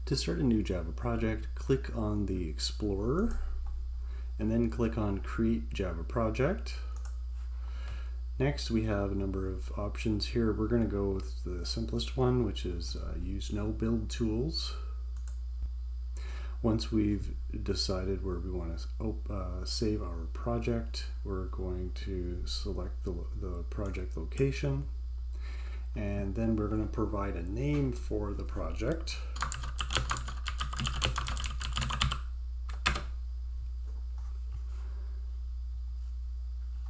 To start a new Java project, click on the Explorer and then click on Create Java Project. Next, we have a number of options here. We're going to go with the simplest one, which is use no build tools. Once we've decided where we want to save our project, we're going to select the project location, and then we're going to provide a name for the project.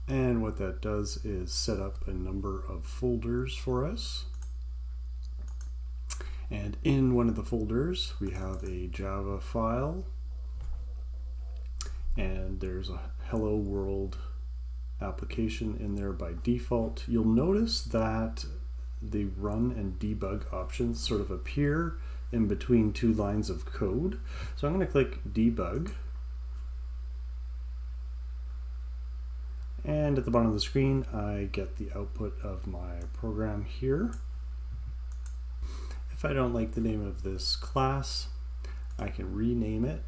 And what that does is set up a number of folders for us. And in one of the folders, we have a Java file, and there's a Hello World application in there by default. You'll notice that the run and debug options sort of appear in between two lines of code. So I'm going to click debug. And at the bottom of the screen, I get the output of my program here. If I don't like the name of this class, I can rename it